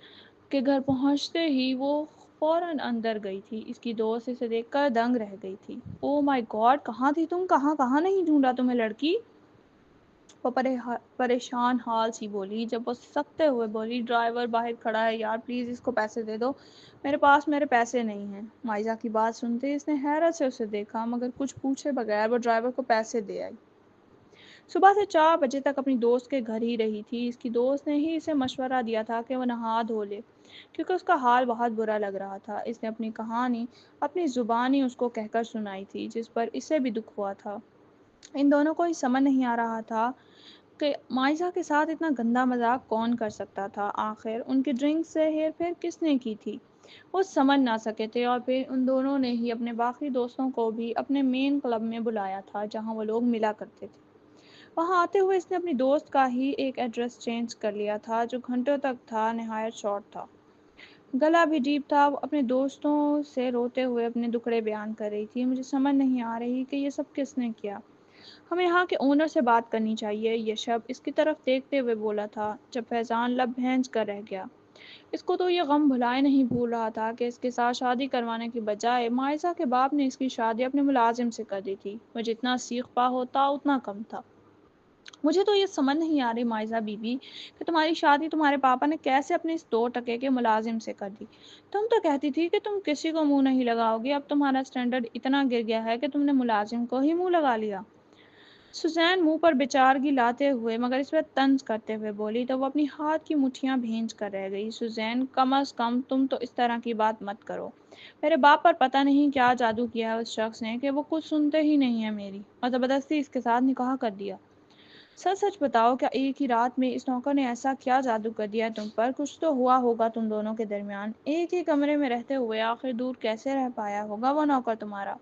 A: کے گھر پہنچتے ہی وہ فوراً اندر گئی تھی۔ اس کی دوست اسے دیکھ کر دنگ رہ گئی تھی۔ او مائی گاڈ، کہاں تھی تم؟ کہاں کہاں نہیں ڈھونڈا تمہیں لڑکی؟ وہ پریشان حال سی بولی جب وہ سکتے ہوئے بولی، ڈرائیور باہر کھڑا ہے یار، پلیز اس کو پیسے دے دو، میرے پاس میرے پیسے نہیں ہیں۔ مائزہ کی بات سنتے اس نے حیرت سے اسے دیکھا، مگر کچھ پوچھے بغیر وہ ڈرائیور کو پیسے دے آئی۔ صبح سے 4 بجے تک اپنی دوست کے گھر ہی رہی تھی۔ اس کی دوست نے ہی اسے مشورہ دیا تھا کہ وہ نہا دھو لے، کیونکہ اس کا حال بہت برا لگ رہا تھا۔ اس نے اپنی کہانی اپنی زبانی اس کو کہہ کر سنائی تھی، جس پر اسے بھی دکھ ہوا تھا۔ ان دونوں کو ہی سمجھ نہیں آ رہا تھا کہ مائزہ کے ساتھ اتنا گندا مذاق کون کر سکتا تھا۔ آخر ان کی ڈرنک سے ہیر پھیر کس نے کی تھی، وہ سمجھ نہ سکے تھے، اور پھر ان دونوں نے ہی اپنے باقی دوستوں کو بھی اپنے مین کلب میں بلایا تھا جہاں وہ لوگ ملا کرتے تھے۔ وہاں آتے ہوئے اس نے اپنی دوست کا ہی ایک ایڈریس چینج کر لیا تھا جو گھنٹوں تک تھا نہایت شارٹ تھا، گلا بھی ڈیپ تھا۔ وہ اپنے دوستوں سے روتے ہوئے اپنے دکھڑے بیان کر رہی تھی، مجھے سمجھ نہیں آ رہی کہ یہ سب کس نے کیا، ہمیں یہاں کے اونر سے بات کرنی چاہیے، یشب اس کی طرف دیکھتے ہوئے بولا تھا جب فیضان لب بھینچ کر رہ گیا۔ اس کو تو یہ غم بھلائے نہیں بھول رہا تھا کہ اس کے ساتھ شادی کروانے کی بجائے مائزہ کے باپ نے اس کی شادی اپنے ملازم سے کر دی تھی۔ وہ جتنا سیخ پا ہوتا اتنا کم تھا۔ مجھے تو یہ سمجھ نہیں آ رہی مائزہ بی بی کہ تمہاری شادی تمہارے پاپا نے کیسے اپنے اس 2 ٹکے کے ملازم سے کر دی۔ تم تو کہتی تھی کہ تم کسی کو منہ نہیں لگاؤ گی، اب تمہارا سٹینڈرڈ اتنا گر گیا ہے کہ تم نے ملازم کو ہی منہ لگا لیا۔ سوزین منہ پر بچارگی لاتے ہوئے مگر اس پر طنز کرتے ہوئے بولی تو وہ اپنی ہاتھ کی مٹھیاں بھینج کر رہ گئی۔ سوزین، کم از کم تم تو اس طرح کی بات مت کرو، میرے باپ پر پتہ نہیں کیا جادو کیا ہے اس شخص نے کہ وہ کچھ سنتے ہی نہیں ہیں میری، اور زبردستی اس کے ساتھ نکاح کر دیا۔ سچ سچ بتاؤ، کیا ایک ہی رات میں اس نوکر نے ایسا کیا جادو کر دیا تم پر؟ کچھ تو ہوا ہوگا تم دونوں کے درمیان، ایک ہی کمرے میں رہتے ہوئے آخر دور کیسے رہ پایا ہوگا وہ نوکر تمہارا؟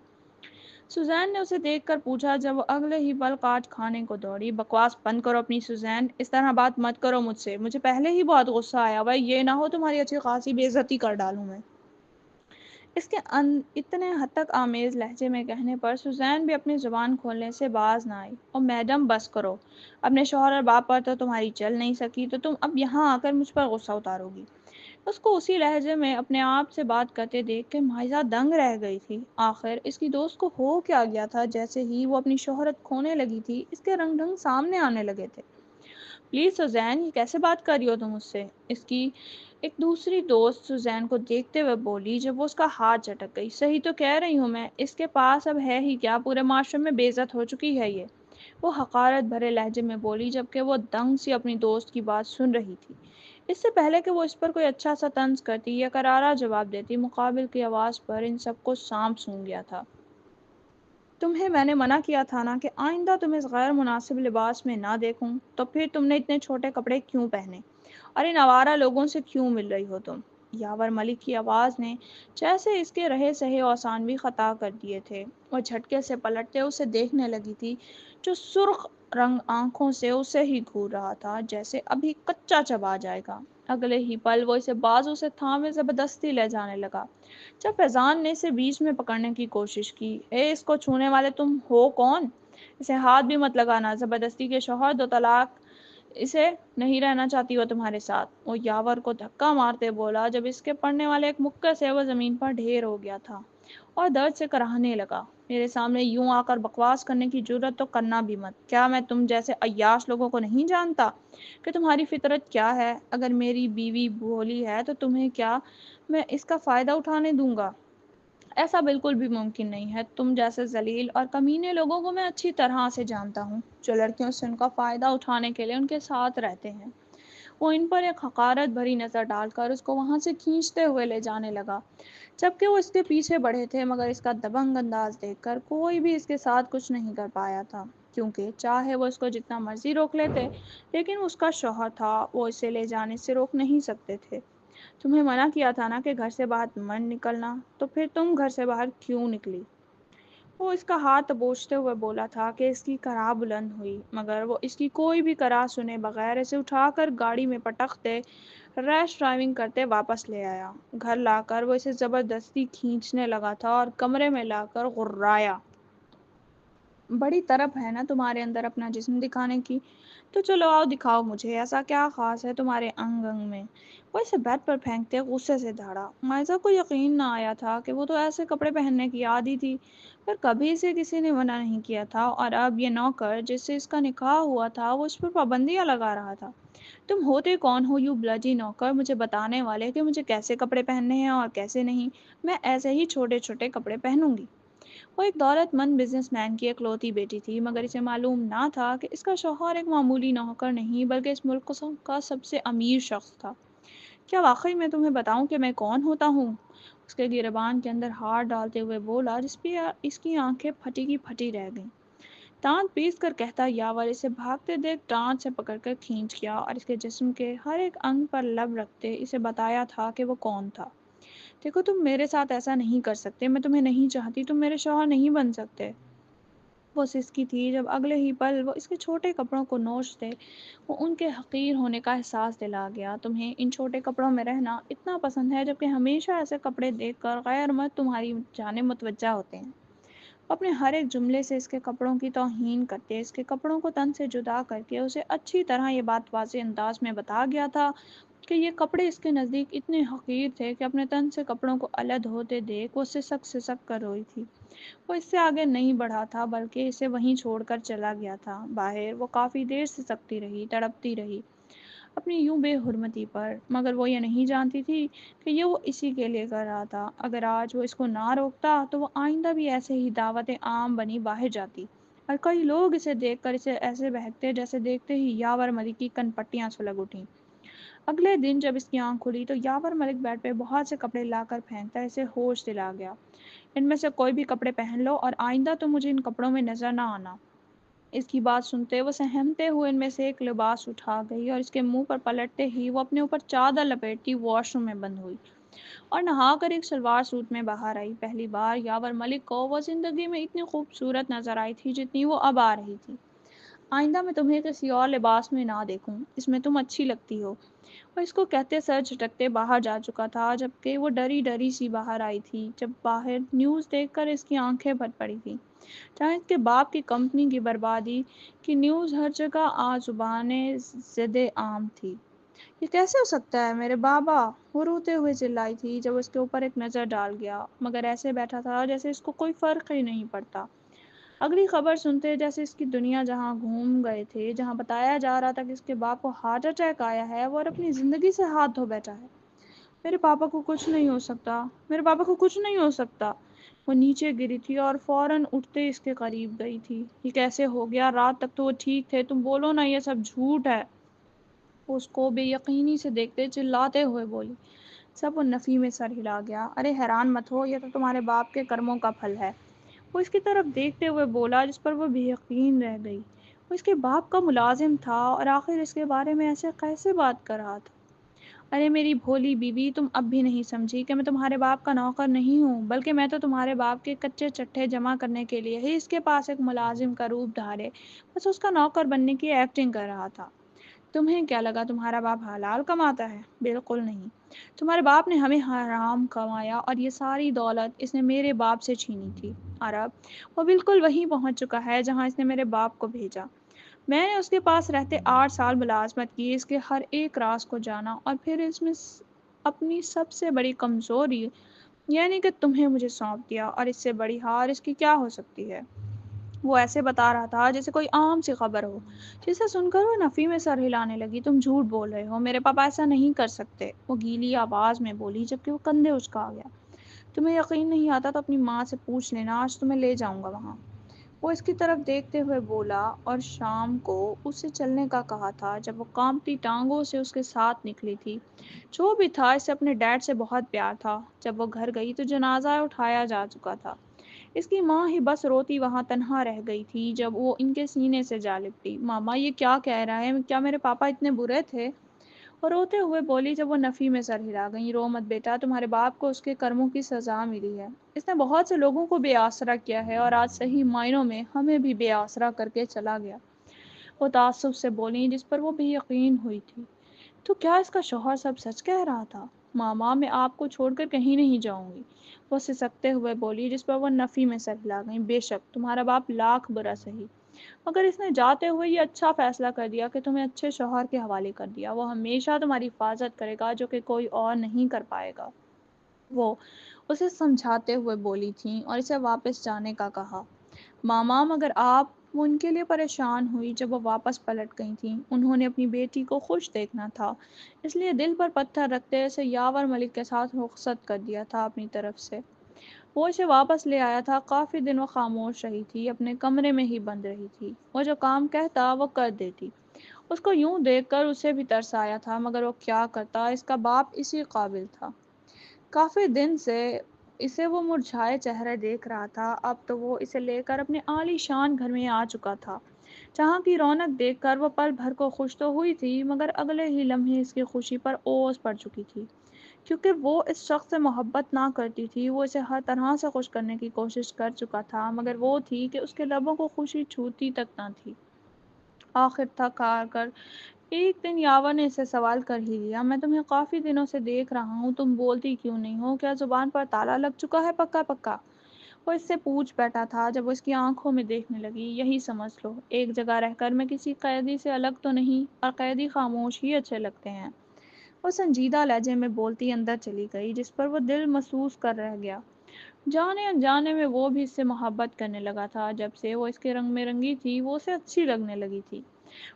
A: سوزین نے اسے دیکھ کر پوچھا جب وہ اگلے ہی پل کاٹ کھانے کو دوڑی۔ بکواس بند کرو اپنی سوزین، اس طرح بات مت کرو مجھ سے، مجھے پہلے ہی بہت غصہ آیا ہوا ہے، یہ نہ ہو تمہاری اچھی خاصی بے عزتی کر ڈالوں میں۔ اس کے اتنے حد تک آمیز لہجے میں کہنے پر سوزین بھی اپنی زبان کھولنے سے باز نہ آئی۔ اور میڈم بس کرو، اپنے شوہر اور باپ پر تو تمہاری چل نہیں سکی تو تم اب یہاں آ کر مجھ پر غصہ اتارو گی؟ اس کو اسی لہجے میں اپنے آپ سے بات کرتے دیکھ کے مائزہ دنگ رہ گئی تھی۔ آخر اس کی دوست کو ہو کیا گیا تھا؟ جیسے ہی وہ اپنی شہرت کھونے لگی تھی اس کے رنگ ڈھنگ سامنے آنے لگے تھے۔ پلیز سوزین، یہ کیسے بات کر رہی ہو تم مجھ سے؟ اس کی ایک دوسری دوست سوزین کو دیکھتے ہوئے بولی جب وہ اس کا ہاتھ جھٹک گئی۔ صحیح تو کہہ رہی ہوں میں، اس کے پاس اب ہے ہی کیا، پورے معاشرے میں بے عزت ہو چکی ہے یہ، وہ حقارت بھرے لہجے میں بولی جبکہ وہ دنگ سی اپنی دوست کی بات سن رہی تھی۔ اس سے پہلے کہ وہ اس پر کوئی اچھا سا طنز کرتی یا کرارا جواب دیتی، مقابل کی آواز پر ان سب کو سانپ سونگھ گیا تھا۔ تمہیں میں نے منع کیا تھا نا کہ آئندہ تم اس غیر مناسب لباس میں نہ دیکھوں، تو پھر تم نے اتنے چھوٹے کپڑے کیوں پہنے اور ان آوارہ لوگوں سے کیوں مل رہی ہو تم؟ یاور ملک کی آواز نے جیسے اس کے رہے سہے اوسان خطا کر دیے تھے۔ وہ جھٹکے سے پلٹتے اسے دیکھنے لگی تھی جو سرخ رنگ آنکھوں سے اسے ہی گھور رہا تھا جیسے ابھی کچا چبا جائے گا۔ اگلے ہی پل وہ اسے بازو سے تھامے زبردستی لے جانے لگا۔ جب فیضان نے اسے بیچ میں پکڑنے کی کوشش کی، اے اس کو چھونے والے تم ہو کون؟ اسے ہاتھ بھی مت لگانا، زبردستی کے شوہر، دو طلاق، اسے نہیں رہنا چاہتی وہ تمہارے ساتھ، وہ یاور کو دھکا مارتے بولا جب اس کے پڑنے والے ایک مکے سے وہ زمین پر ڈھیر ہو گیا تھا اور درد سے کراہنے لگا۔ میرے سامنے یوں آ کر بکواس کرنے کی جرت تو کرنا بھی مت۔ کیا میں تم جیسے عیاش لوگوں کو نہیں جانتا کہ تمہاری فطرت کیا ہے؟ اگر میری بیوی بھولی ہے تو تمہیں کیا میں اس کا فائدہ اٹھانے دوں گا؟ ایسا بالکل بھی ممکن نہیں ہے۔ تم جیسے ذلیل اور کمینے لوگوں کو میں اچھی طرح سے جانتا ہوں، جو لڑکیوں سے ان کا فائدہ اٹھانے کے لیے ان کے ساتھ رہتے ہیں۔ وہ ان پر ایک حقارت بھری نظر ڈال کر اس کو وہاں سے کھینچتے ہوئے لے جانے لگا، جبکہ وہ اس کے پیچھے بڑھے تھے، مگر اس کا دبنگ انداز دیکھ کر کوئی بھی اس کے ساتھ کچھ نہیں کر پایا تھا، کیونکہ چاہے وہ اس کو جتنا مرضی روک لیتے، لیکن اس کا شوہر تھا، وہ اسے لے جانے سے روک نہیں سکتے تھے۔ تمہیں منع کیا تھا نا کہ گھر سے باہر مت نکلنا، تو پھر تم گھر سے باہر کیوں نکلی؟ وہ اس کا ہاتھ دبوچتے ہوئے بولا تھا کہ اس کی کرا بلند ہوئی، مگر وہ اس کی کوئی بھی کرا سنے بغیر اسے اٹھا کر گاڑی میں پٹکتے، ریش ڈرائیونگ کرتے واپس لے آیا۔ گھر لا کر وہ اسے زبردستی کھینچنے لگا تھا اور کمرے میں لا کر غرایا۔ بڑی طرف ہے نا تمہارے اندر اپنا جسم دکھانے کی، تو چلو آؤ دکھاؤ مجھے، ایسا کیا خاص ہے تمہارے انگ انگ میں؟ وہ اسے بیڈ پر پھینکتے غصے سے دھاڑا۔ مائزہ کو یقین نہ آیا تھا کہ وہ تو ایسے کپڑے پہننے کی عادی تھی، پر کبھی اسے کسی نے منع نہیں کیا تھا، اور اب یہ نوکر جس سے اس کا نکاح ہوا تھا وہ اس پر پابندیاں لگا رہا تھا۔ تم ہوتے کون ہو یو بلڈی نوکر، مجھے بتانے والے کہ مجھے کیسے کپڑے پہننے ہیں اور کیسے نہیں؟ میں ایسے ہی چھوٹے چھوٹے کپڑے پہنوں گی۔ وہ ایک دولت مند بزنس مین کی اکلوتی بیٹی تھی، مگر اسے معلوم نہ تھا کہ اس کا شوہر ایک معمولی نوکر نہیں بلکہ اس ملک کا سب سے امیر شخص تھا۔ کیا واقعی میں تمہیں بتاؤں کہ میں کون ہوتا ہوں؟ اس کے گریبان کے اندر ہاتھ ڈالتے ہوئے بولا، جس پہ اس کی آنکھیں پھٹی کی پھٹی رہ گئیں۔ دانت پیس کر کہتا یاور اسے بھاگتے دیکھ ڈانٹ سے پکڑ کر کھینچ گیا اور اس کے جسم کے ہر ایک انگ پر لب رکھتے اسے بتایا تھا کہ وہ کون تھا۔ دیکھو تم میرے ساتھ ایسا نہیں کر سکتے، میں تمہیں نہیں چاہتی، تم میرے شوہر نہیں بن سکتے۔ وہ سسکی تھی جب اگلے ہی پل وہ اس کے چھوٹے کپڑوں کو نوچتے، وہ ان کے حقیر ہونے کا احساس دلا گیا۔ تمہیں ان چھوٹے کپڑوں میں رہنا اتنا پسند ہے جبکہ ہمیشہ ایسے کپڑے دیکھ کر غیر مرد تمہاری جانب متوجہ ہوتے ہیں۔ اپنے ہر ایک جملے سے اس کے کپڑوں کی توہین کرتے، اس کے کپڑوں کو تن سے جدا کر کے اسے اچھی طرح یہ بات واضح انداز میں بتا گیا تھا کہ یہ کپڑے اس کے نزدیک اتنے حقیر تھے کہ اپنے تن سے کپڑوں کو علیحدہ ہوتے دیکھ وہ سسک سسک کر روئی تھی۔ وہ اس سے آگے نہیں بڑھا تھا بلکہ اسے وہیں چھوڑ کر چلا گیا تھا۔ باہر وہ کافی دیر سسکتی رہی، تڑپتی رہی اپنی یوں بے حرمتی پر، مگر وہ یہ نہیں جانتی تھی کہ یہ وہ اسی کے لیے کر رہا تھا۔ اگر آج وہ اس کو نہ روکتا تو وہ آئندہ بھی ایسے ہی دعوت عام بنی باہر جاتی، اور کئی لوگ اسے دیکھ کر اسے ایسے بہکتے جیسے دیکھتے ہی یاور ملک کی کن پٹیاں سلگ اٹھیں۔ اگلے دن جب اس کی آنکھ کھلی تو یاور ملک بیڈ پہ بہت سے کپڑے لا کر پھینکتا اسے ہوش دلا گیا۔ ان میں سے کوئی بھی کپڑے پہن لو اور آئندہ تو مجھے ان کپڑوں میں نظر نہ آنا۔ اس کی بات سنتے وہ سہمتے ہوئے ان میں سے ایک لباس اٹھا گئی اور اس کے منہ پر پلٹتے ہی وہ اپنے اوپر چادر لپیٹتی واش روم میں بند ہوئی اور نہا کر ایک شلوار سوٹ میں باہر آئی۔ پہلی بار یاور ملک کو وہ زندگی میں اتنی خوبصورت نظر آئی تھی جتنی وہ اب آ رہی تھی۔ آئندہ میں تمہیں کسی اور لباس میں نہ دیکھوں، اس میں تم اچھی لگتی ہو۔ وہ اس کو کہتے سر جھٹکتے باہر جا چکا تھا، جبکہ وہ ڈری ڈری سی باہر آئی تھی جب باہر نیوز دیکھ کر اس کی آنکھیں بھر پڑی تھیں، جہاں اس کے باپ کی کمپنی کی بربادی کی نیوز ہر جگہ زبان زد عام تھی۔ یہ کیسے ہو سکتا ہے میرے بابا؟ وہ روتے ہوئے چلائی تھی جب اس کے اوپر ایک نظر ڈال گیا، مگر ایسے بیٹھا تھا جیسے اس کو کوئی فرق ہی نہیں پڑتا۔ اگلی خبر سنتے جیسے اس کی دنیا جہاں گھوم گئے تھے، جہاں بتایا جا رہا تھا کہ اس کے باپ کو ہارٹ اٹیک آیا ہے وہ اور اپنی زندگی سے ہاتھ دھو بیٹھا ہے۔ میرے پاپا کو کچھ نہیں ہو سکتا، میرے پاپا کو کچھ نہیں ہو سکتا۔ وہ نیچے گری تھی اور فوراً اٹھتے اس کے قریب گئی تھی۔ یہ کیسے ہو گیا؟ رات تک تو وہ ٹھیک تھے، تم بولو نا یہ سب جھوٹ ہے۔ وہ اس کو بے یقینی سے دیکھتے چلاتے ہوئے بولی۔ سب وہ نفی میں سر ہلا گیا۔ ارے حیران مت ہو، یہ تو تمہارے باپ کے کرموں کا پھل ہے۔ وہ اس کی طرف دیکھتے ہوئے بولا، جس پر وہ بے یقین رہ گئی۔ وہ اس کے باپ کا ملازم تھا اور آخر اس کے بارے میں ایسے کیسے بات کر رہا تھا؟ ارے میری بھولی بیوی، تم اب بھی نہیں سمجھی کہ میں تمہارے باپ کا نوکر نہیں ہوں، بلکہ میں تو تمہارے باپ کے کچے چٹھے جمع کرنے کے لیے ہی اس کے پاس ایک ملازم کا روپ دھارے بس اس کا نوکر بننے کی ایکٹنگ کر رہا تھا۔ تمہیں کیا لگا تمہارا باپ حلال کماتا ہے؟ بالکل نہیں، تمہارے باپ نے ہمیں حرام کمایا اور یہ ساری دولت اس نے میرے باپ سے چھینی تھی۔ اور اب وہ بالکل وہیں پہنچ چکا ہے جہاں اس نے میرے باپ کو بھیجا۔ میں نے اس کے پاس رہتے 8 سال ملازمت کی، اس کے ہر ایک راز کو جانا اور پھر اس میں اپنی سب سے بڑی کمزوری یعنی کہ تمہیں مجھے سونپ دیا، اور اس سے بڑی ہار اس کی کیا ہو سکتی ہے؟ وہ ایسے بتا رہا تھا جیسے کوئی عام سی خبر ہو، جسے سن کر وہ نفی میں سر ہلانے لگی۔ تم جھوٹ بول رہے ہو، میرے پاپا ایسا نہیں کر سکتے، وہ گیلی آواز میں بولی جبکہ وہ کندھے اچکا گیا۔ تمہیں یقین نہیں آتا تو اپنی ماں سے پوچھ لینا، آج تمہیں لے جاؤں گا وہاں۔ وہ اس کی طرف دیکھتے ہوئے بولا، اور شام کو اسے چلنے کا کہا تھا جب وہ کانپتی ٹانگوں سے اس کے ساتھ نکلی تھی۔ جو بھی تھا، اسے اپنے ڈیڈ سے بہت پیار تھا۔ جب وہ گھر گئی تو جنازہ اٹھایا جا چکا تھا۔ اس کی ماں ہی بس روتی وہاں تنہا رہ گئی تھی جب وہ ان کے سینے سے جا لپٹی۔ ماما، یہ کیا کہہ رہا ہے؟ کیا میرے پاپا اتنے برے تھے؟ اور روتے ہوئے بولی جب وہ نفی میں سر ہلا گئی۔ رو مت بیٹا، تمہارے باپ کو اس کے کرموں کی سزا ملی ہے۔ اس نے بہت سے لوگوں کو بے آسرا کیا ہے اور آج صحیح معنوں میں ہمیں بھی بے آسرا کر کے چلا گیا۔ وہ تعصب سے بولی جس پر وہ بھی یقین ہوئی تھی۔ تو کیا اس کا شوہر سب سچ کہہ رہا تھا؟ ماما، میں آپ کو چھوڑ کر کہیں نہیں جاؤں گی، وہ سسکتے ہوئے بولی جس پر وہ نفی میں سر ہلا گئی۔ بے شک تمہارا باپ لاکھ برا سہی، مگر اس نے جاتے ہوئے یہ اچھا فیصلہ کر دیا کہ تمہیں اچھے شوہر کے حوالے کر دیا۔ وہ ہمیشہ تمہاری حفاظت کرے گا جو کہ کوئی اور نہیں کر پائے گا۔ وہ اسے سمجھاتے ہوئے بولی تھیں اور اسے واپس جانے کا کہا۔ ماما، مگر آپ، وہ ان کے لیے پریشان ہوئی جب وہ واپس پلٹ گئی تھیں۔ انہوں نے اپنی بیٹی کو خوش دیکھنا تھا، اس لیے دل پر پتھر رکھتے اسے یاور ملک کے ساتھ رخصت کر دیا تھا اپنی طرف سے۔ وہ اسے واپس لے آیا تھا۔ کافی دن وہ خاموش رہی تھی، اپنے کمرے میں ہی بند رہی تھی۔ وہ جو کام کہتا وہ کر دیتی۔ اس کو یوں دیکھ کر اسے بھی ترس آیا تھا، مگر وہ کیا کرتا، اس کا باپ اسی قابل تھا۔ کافی دن سے اسے وہ مرجھائے چہرے دیکھ رہا تھا، اب تو وہ اسے لے کر اپنے عالی شان گھر میں آ چکا تھا، جہاں کی رونق دیکھ کر وہ پل بھر کو خوش تو ہوئی تھی، مگر اگلے ہی لمحے اس کی خوشی پر اوس پڑ چکی تھی، کیونکہ وہ اس شخص سے محبت نہ کرتی تھی۔ وہ اسے ہر طرح سے خوش کرنے کی کوشش کر چکا تھا، مگر وہ تھی کہ اس کے لبوں کو خوشی چھوتی تک نہ تھی۔ آخر تھک ہار کر ایک دن یاور نے اسے سوال کر ہی لیا، میں تمہیں کافی دنوں سے دیکھ رہا ہوں، تم بولتی کیوں نہیں ہو؟ کیا زبان پر تالا لگ چکا ہے پکا پکا؟ وہ اس سے پوچھ بیٹھا تھا جب وہ اس کی آنکھوں میں دیکھنے لگی۔ یہی سمجھ لو، ایک جگہ رہ کر میں کسی قیدی سے الگ تو نہیں، اور قیدی خاموش ہی اچھے لگتے ہیں، وہ سنجیدہ لہجے میں بولتی اندر چلی گئی، جس پر وہ دل محسوس کر رہ گیا۔ جانے انجانے میں وہ بھی اس سے محبت کرنے لگا تھا۔ جب سے وہ اس کے رنگ میں رنگی تھی، وہ اسے اچھی لگنے لگی تھی۔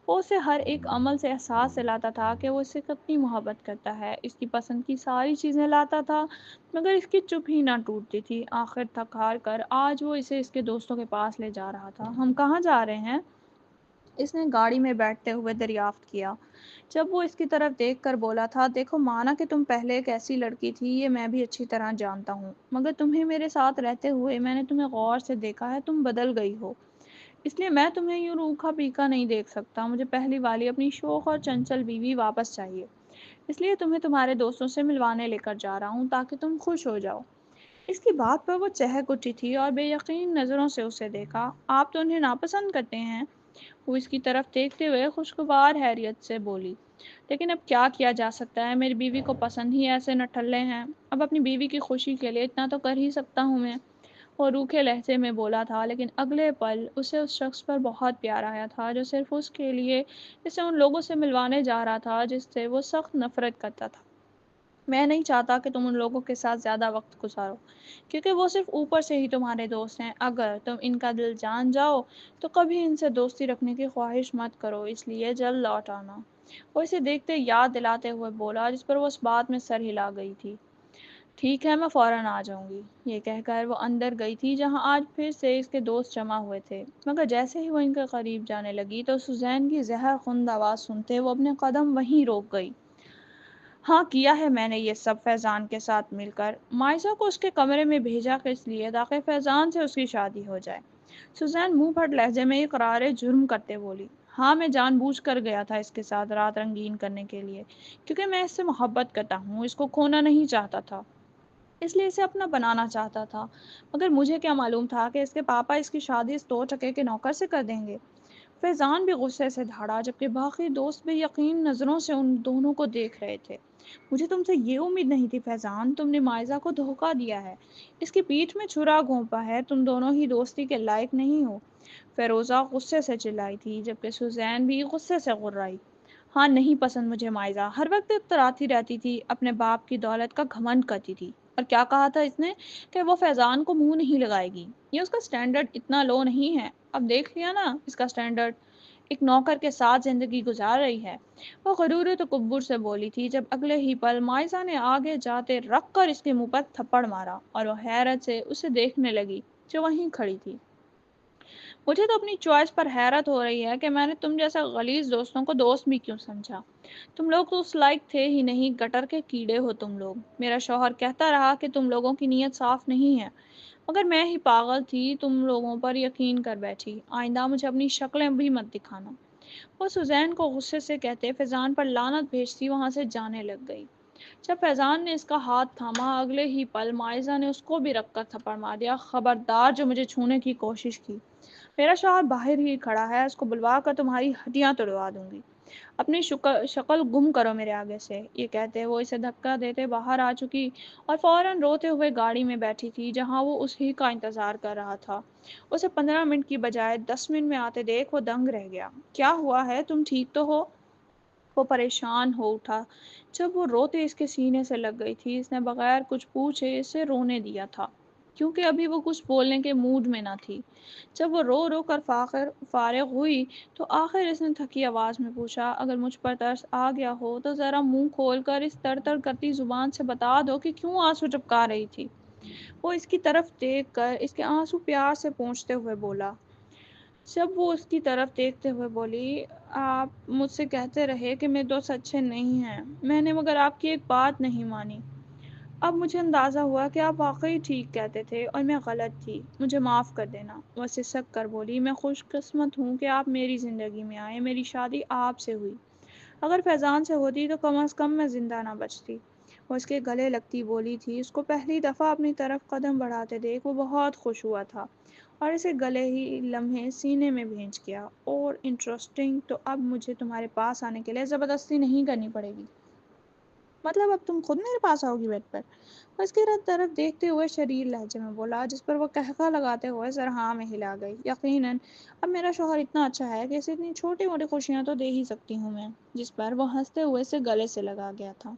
A: وہ اسے ہر ایک عمل سے احساس دلاتا تھا کہ وہ اس سے کتنی محبت کرتا ہے، اس کی پسند کی ساری چیزیں لاتا تھا، مگر اس کی چپ ہی نہ ٹوٹتی تھی۔ آخر تھک ہار کر آج وہ اسے اس کے دوستوں کے پاس لے جا رہا تھا۔ ہم کہاں جا رہے ہیں؟ اس نے گاڑی میں بیٹھتے ہوئے دریافت کیا، جب وہ اس کی طرف دیکھ کر بولا تھا، دیکھو مانا کہ تم پہلے ایک ایسی لڑکی تھی، یہ میں بھی اچھی طرح جانتا ہوں، مگر تمہیں میرے ساتھ رہتے ہوئے میں نے تمہیں غور سے دیکھا ہے، تم بدل گئی ہو، اس لیے میں تمہیں یوں روکھا پیکا نہیں دیکھ سکتا۔ مجھے پہلی والی اپنی شوخ اور چنچل بیوی واپس چاہیے، اس لیے تمہیں تمہارے دوستوں سے ملوانے لے کر جا رہا ہوں تاکہ تم خوش ہو جاؤ۔ اس کی بات پر وہ چہک اٹھی تھی اور بے یقین نظروں سے اسے دیکھا۔ آپ تو انہیں ناپسند کرتے ہیں؟ وہ اس کی طرف دیکھتے ہوئے خوشگوار حیریت سے بولی، لیکن اب کیا کیا جا سکتا ہے، میری بیوی کو پسند ہی ایسے نٹھلے ہیں، اب اپنی بیوی کی خوشی کے لیے اتنا تو کر ہی سکتا ہوں میں۔ وہ روکھے لہجے میں بولا تھا، لیکن اگلے پل اسے اس شخص پر بہت پیار آیا تھا جو صرف اس کے لیے اسے ان لوگوں سے ملوانے جا رہا تھا جس سے وہ سخت نفرت کرتا تھا۔ میں نہیں چاہتا کہ تم ان لوگوں کے ساتھ زیادہ وقت گزارو، کیونکہ وہ صرف اوپر سے ہی تمہارے دوست ہیں، اگر تم ان کا دل جان جاؤ تو کبھی ان سے دوستی رکھنے کی خواہش مت کرو، اس لیے جلد لوٹ آنا۔ وہ اسے دیکھتے یاد دلاتے ہوئے بولا، جس پر وہ اس بات میں سر ہلا گئی تھی۔ ٹھیک ہے، میں فوراً آ جاؤں گی، یہ کہہ کر وہ اندر گئی تھی جہاں آج پھر سے اس کے دوست جمع ہوئے تھے، مگر جیسے ہی وہ ان کے قریب جانے لگی تو سوزین کی زہر خند آواز سنتے وہ اپنے قدم وہیں روک گئی۔ ہاں کیا ہے میں نے یہ سب فیضان کے ساتھ مل کر، مائزہ کو اس کے کمرے میں بھیجا اس لیے تاکہ فیضان سے اس کی شادی ہو جائے۔ سوزین منہ پھٹ لہجے میں اقرار جرم کرتے بولی، ہاں میں جان بوجھ کر گیا تھا اس کے ساتھ رات رنگین کرنے کے لیے، کیونکہ میں اس سے محبت کرتا ہوں، اس کو کھونا نہیں چاہتا تھا، اس لیے اسے اپنا بنانا چاہتا تھا، مگر مجھے کیا معلوم تھا کہ اس کے پاپا اس کی شادی اس 2 ٹکے کے نوکر سے کر دیں گے۔ فیضان بھی غصے سے دھاڑا جبکہ باقی دوست بے یقین نظروں سے ان دونوں کو دیکھ رہے تھے۔ مجھے تم سے یہ امید نہیں تھی فیضان، تم نے مائزہ کو دھوکہ دیا ہے، اس کی پیٹھ میں چھرا گھونپا ہے، تم دونوں ہی دوستی کے لائق نہیں ہو۔ فیروزہ غصے سے چلائی تھی جبکہ سوزین بھی غصے سے غرائی۔ ہاں نہیں پسند مجھے مائزہ، ہر وقت اتراتی رہتی تھی، اپنے باپ کی دولت کا گھمنڈ کرتی تھی۔ اور کیا کہا تھا اس نے کہ وہ فیضان کو منہ نہیں لگائے گی، یہ اس کا سٹینڈرڈ اتنا لو نہیں ہے، اب دیکھ لیا نا اس کا سٹینڈرڈ، ایک نوکر کے ساتھ زندگی گزار رہی ہے۔ وہ غرور و تکبر سے بولی تھی جب اگلے ہی پل مائزہ نے آگے جاتے رکھ کر اس کے منہ پر تھپڑ مارا اور وہ حیرت سے اسے دیکھنے لگی جو وہیں کھڑی تھی۔ مجھے تو اپنی چوائس پر حیرت ہو رہی ہے کہ میں نے تم جیسا غلیظ دوستوں کو دوست بھی کیوں سمجھا۔ تم لوگ تو اس لائق تھے ہی نہیں، گٹر کے کیڑے ہو تم لوگ۔ میرا شوہر کہتا رہا کہ تم لوگوں کی نیت صاف نہیں ہے، مگر میں ہی پاگل تھی، تم لوگوں پر یقین کر بیٹھی۔ آئندہ مجھے اپنی شکلیں بھی مت دکھانا۔ وہ سوزین کو غصے سے کہتے فیضان پر لعنت بھیجتی وہاں سے جانے لگ گئی۔ جب فیضان نے اس کا ہاتھ تھاما اگلے ہی پل مائزہ نے اس کو بھی رکھ کر تھپڑ مار دیا۔ خبردار جو مجھے چھونے کی کوشش کی، میرا شوہر باہر ہی کھڑا ہے، اس کو بلوا کر تمہاری ہڈیاں توڑوا دوں گی، اپنی شکل گم کرو میرے آگے سے۔ یہ کہتے وہ اسے دھکا دیتے باہر آ چکی اور فوراً روتے ہوئے گاڑی میں بیٹھی تھی جہاں وہ اسی کا انتظار کر رہا تھا۔ اسے 15 منٹ کی بجائے 10 منٹ میں آتے دیکھ وہ دنگ رہ گیا۔ کیا ہوا ہے، تم ٹھیک تو ہو؟ وہ پریشان ہو اٹھا جب وہ روتے اس کے سینے سے لگ گئی تھی۔ اس نے بغیر کچھ پوچھے اسے رونے دیا تھا کیونکہ ابھی وہ کچھ بولنے کے موڈ میں نہ تھی۔ جب وہ رو رو کر فارغ ہوئی تو آخر اس نے تھکی آواز میں پوچھا، اگر مجھ پر ترس آ گیا ہو تو ذرا منہ کھول کر اس تڑ تڑ کرتی زبان سے بتا دو کہ کیوں آنسو ٹپکا رہی تھی۔ وہ اس کی طرف دیکھ کر اس کے آنسو پیار سے پونچھتے ہوئے بولا۔ جب وہ اس کی طرف دیکھتے ہوئے بولی، آپ مجھ سے کہتے رہے کہ میرے دوست اچھے نہیں ہیں، میں نے مگر آپ کی ایک بات نہیں مانی۔ اب مجھے اندازہ ہوا کہ آپ واقعی ٹھیک کہتے تھے اور میں غلط تھی، مجھے معاف کر دینا۔ وہ سسک کر بولی، میں خوش قسمت ہوں کہ آپ میری زندگی میں آئے، میری شادی آپ سے ہوئی، اگر فیضان سے ہوتی تو کم از کم میں زندہ نہ بچتی۔ وہ اس کے گلے لگتی بولی تھی، اس کو پہلی دفعہ اپنی طرف قدم بڑھاتے دیکھ وہ بہت خوش ہوا تھا اور اسے گلے ہی لمحے سینے میں بھینچ گیا۔ اور انٹرسٹنگ، تو اب مجھے تمہارے پاس آنے کے لیے زبردستی نہیں کرنی پڑے گی، مطلب اب تم خود میرے پاس آؤ گی بیڈ پر؟ وہ اس کی طرف دیکھتے ہوئے شریر لہجے میں بولا، جس پر وہ قہقہ لگاتے ہوئے سر ہاں میں ہلا گئی۔ یقیناً اب میرا شوہر اتنا اچھا ہے کہ اسے اتنی چھوٹی موٹی خوشیاں تو دے ہی سکتی ہوں میں، جس پر وہ ہنستے ہوئے سے گلے سے لگا گیا تھا۔